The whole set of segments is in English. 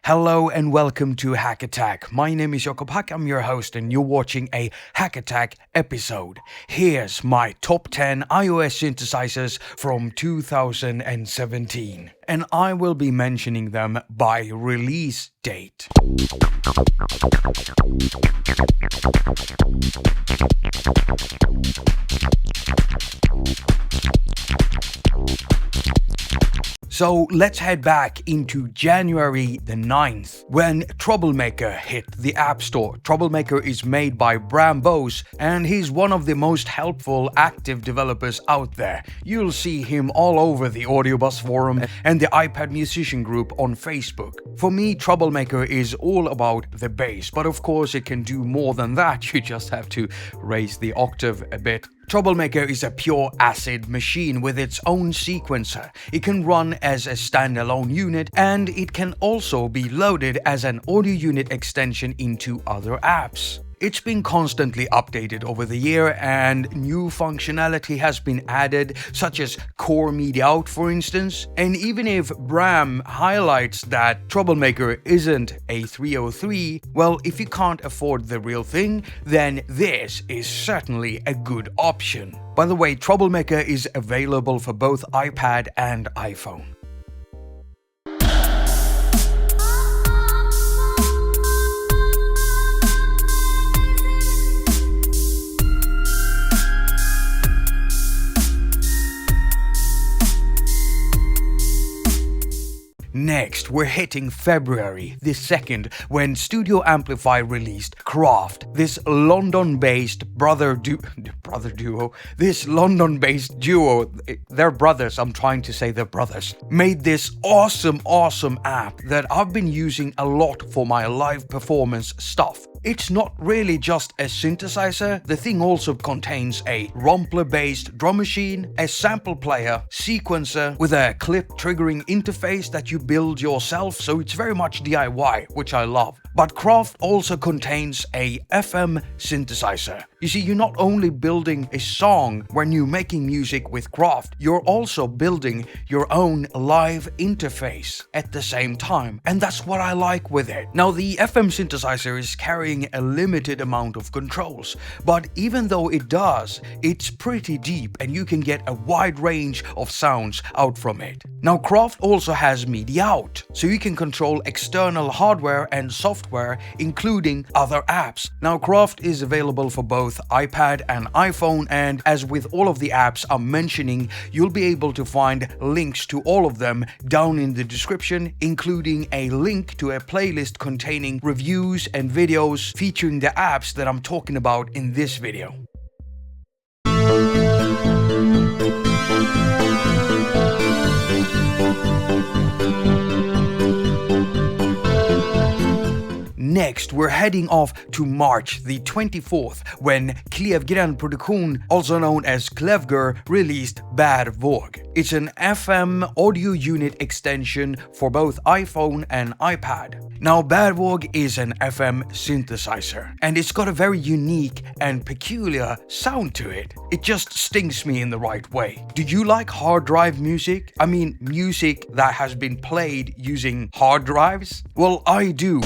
Hello and welcome to attaQ. My name is Jakob, I'm your host and you're watching a attaQ episode. Here's my top 10 iOS synthesizers from 2017. And I will be mentioning them by release date. So let's head back into January the 9th when Troublemaker hit the App Store. Troublemaker is made by Bram Bose and he's one of the most helpful active developers out there. You'll see him all over the Audiobus forum and the iPad musician group on Facebook. For me, Troublemaker is all about the bass, but of course it can do more than that. You just have to raise the octave a bit. Troublemaker is a pure acid machine with its own sequencer. It can run as a standalone unit and it can also be loaded as an audio unit extension into other apps. It's been constantly updated over the year and new functionality has been added, such as Core Media Out for instance. And even if Bram highlights that Troublemaker isn't a 303, well, if you can't afford the real thing, then this is certainly a good option. By the way, Troublemaker is available for both iPad and iPhone. Next, we're hitting February the 2nd when Studio Amplify released Craft. This London-based duo, they're brothers, I'm trying to say they're brothers, made this awesome app that I've been using a lot for my live performance stuff. It's not really just a synthesizer, the thing also contains a Rompler-based drum machine, a sample player, sequencer with a clip triggering interface that you build yourself, so it's very much DIY, which I love. But Craft also contains a FM synthesizer. You see, you're not only building a song when you're making music with Craft, you're also building your own live interface at the same time. And that's what I like with it. Now, the FM synthesizer is carrying a limited amount of controls, but even though it does, it's pretty deep and you can get a wide range of sounds out from it. Now, Craft also has Media Out, so you can control external hardware and software, including other apps. Now, Craft is available for both iPad and iPhone, and as with all of the apps I'm mentioning, you'll be able to find links to all of them down in the description, including a link to a playlist containing reviews and videos featuring the apps that I'm talking about in this video. Next, we're heading off to March the 24th when Klevgren Produktion, also known as Klevger, released Bearwalk. It's an FM audio unit extension for both iPhone and iPad. Now, Bearwalk is an FM synthesizer, and it's got a very unique and peculiar sound to it. It just stings me in the right way. Do you like hard drive music? I mean, music that has been played using hard drives? Well, I do.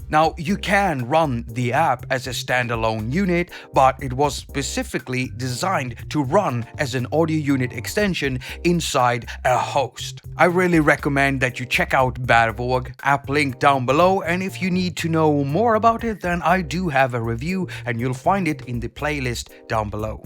Now, you can run the app as a standalone unit, but it was specifically designed to run as an audio unit extension inside a host. I really recommend that you check out Bearwalk, app link down below, and if you need to know more about it, then I do have a review and you'll find it in the playlist down below.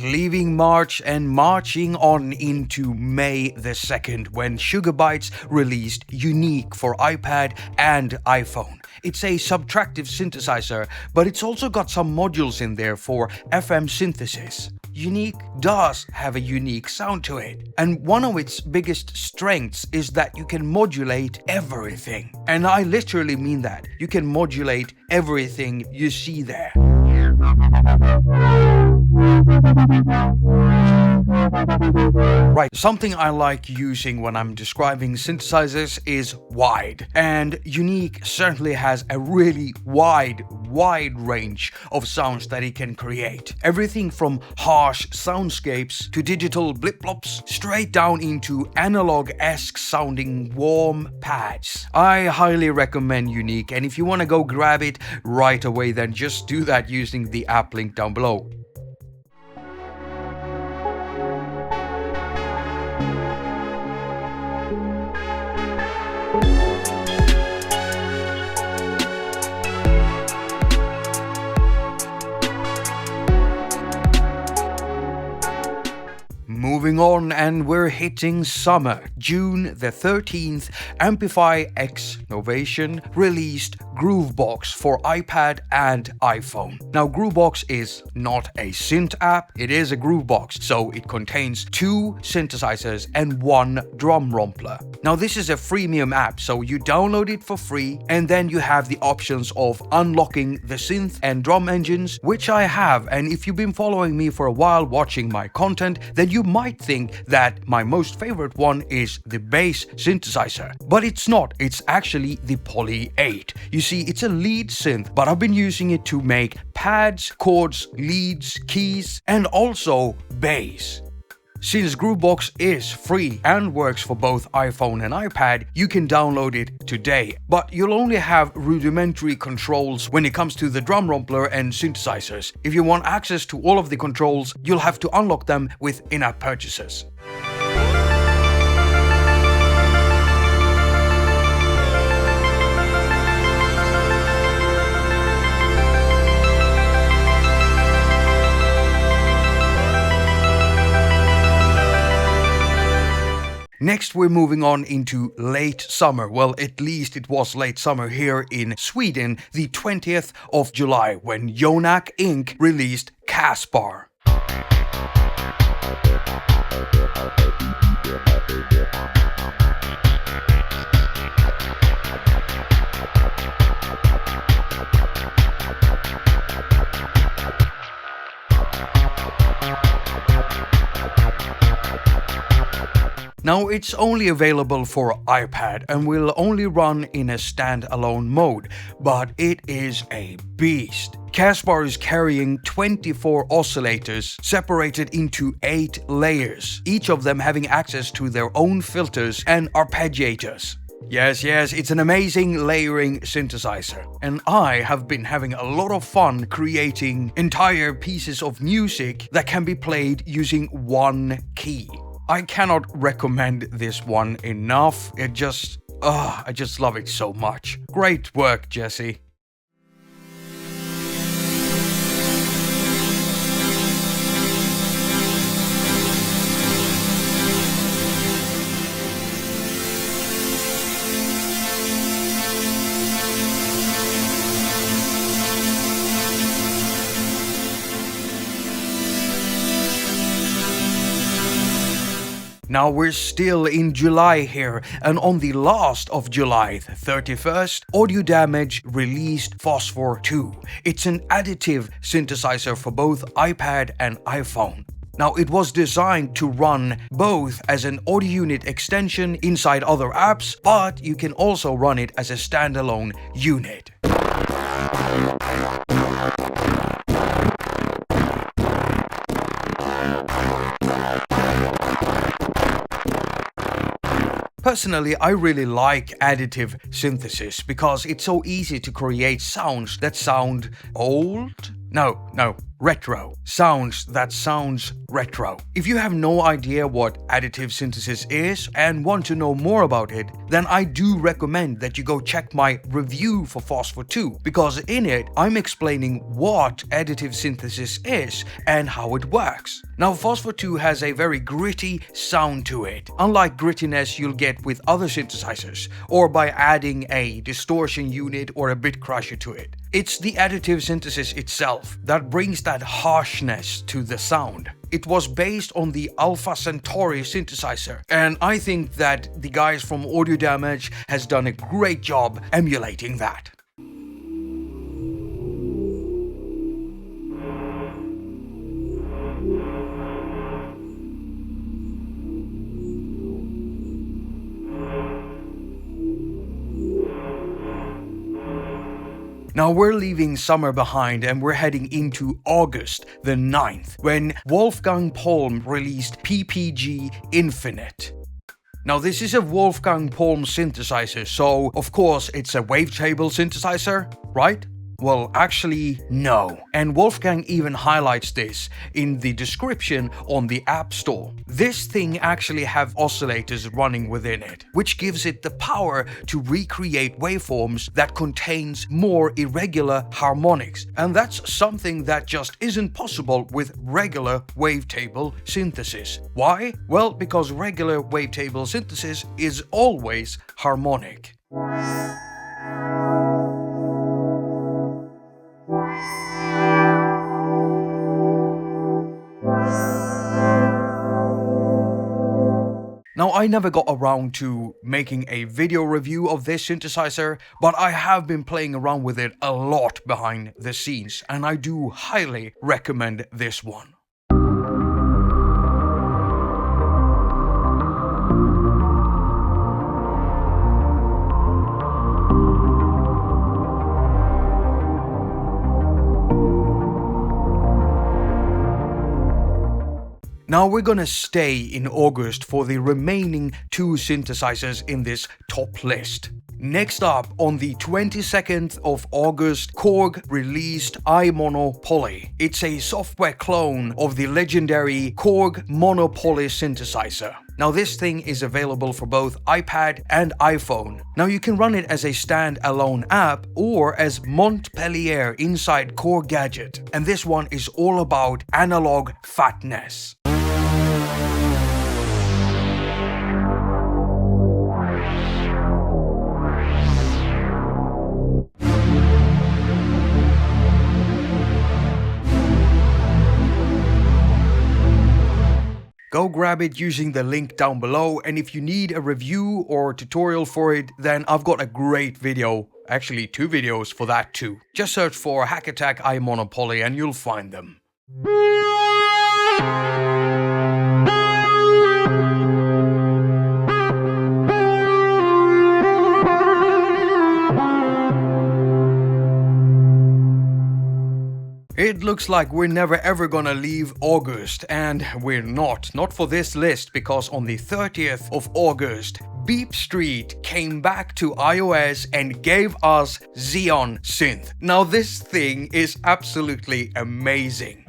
Leaving March and marching on into May the 2nd when Sugarbytes released Unique for iPad and iPhone. It's a subtractive synthesizer, but it's also got some modules in there for FM synthesis. Unique does have a unique sound to it, and one of its biggest strengths is that you can modulate everything. And I literally mean that. You can modulate everything you see there. Right, something I like using when I'm describing synthesizers is wide, and Unique certainly has a really wide range of sounds that it can create. Everything from harsh soundscapes to digital blip-blops, straight down into analog-esque sounding warm pads. I highly recommend Unique, and if you want to go grab it right away, then just do that using the app link down below. Moving on, and we're hitting summer. June the 13th, Amplify X Novation released Growbox for iPad and iPhone. Now, Growbox is not a synth app, it is a Growbox, so it contains 2 synthesizers and 1 drum rompler. Now, this is a freemium app, so you download it for free, and then you have the options of unlocking the synth and drum engines, which I have, and if you've been following me for a while watching my content, then you might think that my most favorite one is the bass synthesizer. But it's not, it's actually the Poly 8. You see, it's a lead synth, but I've been using it to make pads, chords, leads, keys, and also bass. Since Growbox is free and works for both iPhone and iPad, you can download it today. But you'll only have rudimentary controls when it comes to the drum rompler and synthesizers. If you want access to all of the controls, you'll have to unlock them with in-app purchases. Next, we're moving on into late summer. Well, at least it was late summer here in Sweden, the 20th of July, when Jonak Inc. released Casper. Now, it's only available for iPad and will only run in a standalone mode, but it is a beast. Casper is carrying 24 oscillators separated into 8 layers, each of them having access to their own filters and arpeggiators. Yes, it's an amazing layering synthesizer, and I have been having a lot of fun creating entire pieces of music that can be played using one key. I cannot recommend this one enough. I just love it so much. Great work, Jesse. Now we're still in July here, and on the last of July, the 31st, Audio Damage released Phosphor 2. It's an additive synthesizer for both iPad and iPhone. Now, it was designed to run both as an audio unit extension inside other apps, but you can also run it as a standalone unit. Personally, I really like additive synthesis because it's so easy to create sounds that sound old? No, retro. Sounds that sounds retro. If you have no idea what additive synthesis is and want to know more about it, then I do recommend that you go check my review for Phosphor 2, because in it I'm explaining what additive synthesis is and how it works. Now, Phosphor 2 has a very gritty sound to it, unlike grittiness you'll get with other synthesizers, or by adding a distortion unit or a bit crusher to it. It's the additive synthesis itself that brings that harshness to the sound. It was based on the Alpha Centauri synthesizer, and I think that the guys from Audio Damage has done a great job emulating that. Now we're leaving summer behind and we're heading into August the 9th, when Wolfgang Palm released PPG Infinite. Now this is a Wolfgang Palm synthesizer, so of course it's a wavetable synthesizer, right? Well, actually, no. And Wolfgang even highlights this in the description on the App Store. This thing actually have oscillators running within it, which gives it the power to recreate waveforms that contains more irregular harmonics. And that's something that just isn't possible with regular wavetable synthesis. Why? Well, because regular wavetable synthesis is always harmonic. Now, I never got around to making a video review of this synthesizer, but I have been playing around with it a lot behind the scenes, and I do highly recommend this one. Now we're gonna stay in August for the remaining 2 synthesizers in this top list. Next up, on the 22nd of August, Korg released Monopoly. It's a software clone of the legendary Korg Monopoly synthesizer. Now this thing is available for both iPad and iPhone. Now you can run it as a standalone app or as Montpellier inside Core Gadget. And this one is all about analog fatness. Go grab it using the link down below, and if you need a review or tutorial for it, then I've got a great video, actually 2 videos for that too. Just search for haQ attaQ Monopoly and you'll find them. It looks like we're never ever gonna leave August, and we're not for this list, because on the 30th of August, Beep Street came back to iOS and gave us Zeon Synth. Now this thing is absolutely amazing.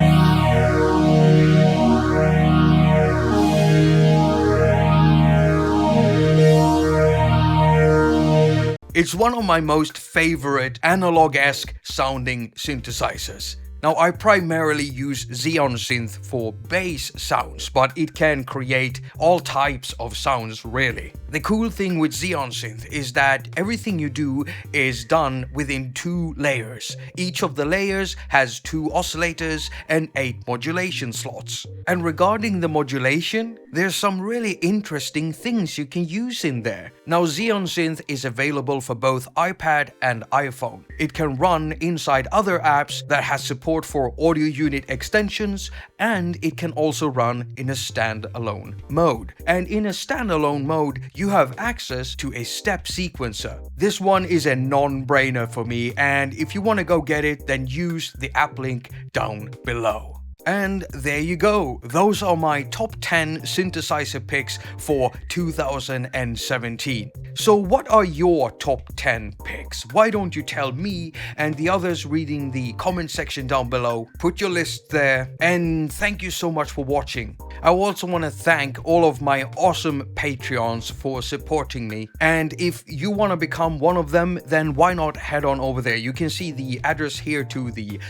It's one of my most favorite analog-esque sounding synthesizers. Now, I primarily use Zeon Synth for bass sounds, but it can create all types of sounds really. The cool thing with Zeon Synth is that everything you do is done within 2 layers. Each of the layers has 2 oscillators and 8 modulation slots. And regarding the modulation, there's some really interesting things you can use in there. Now, Zeon Synth is available for both iPad and iPhone. It can run inside other apps that has support for audio unit extensions, and it can also run in a standalone mode. And in a standalone mode, you have access to a step sequencer. This one is a non-brainer for me, and if you want to go get it, then use the app link down below. And there you go. Those are my top 10 synthesizer picks for 2017. So what are your top 10 picks? Why don't you tell me and the others reading the comment section down below? Put your list there, and thank you so much for watching. I also want to thank all of my awesome Patreons for supporting me. And if you want to become one of them, then why not head on over there? You can see the address here to the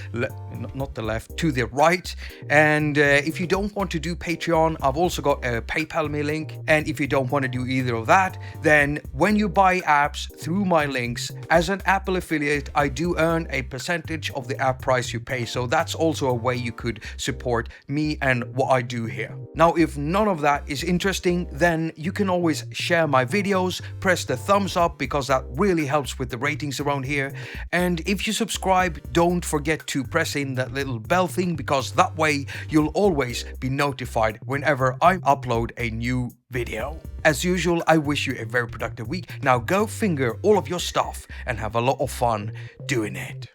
not the left, to the right. And if you don't want to do Patreon, I've also got a PayPal me link. And if you don't want to do either of that, then when you buy apps through my links, as an Apple affiliate, I do earn a percentage of the app price you pay. So that's also a way you could support me and what I do here. Now, if none of that is interesting, then you can always share my videos, press the thumbs up because that really helps with the ratings around here. And if you subscribe, don't forget to press in that little bell thing, because that way you'll always be notified whenever I upload a new video. As usual, I wish you a very productive week. Now go finger all of your stuff and have a lot of fun doing it.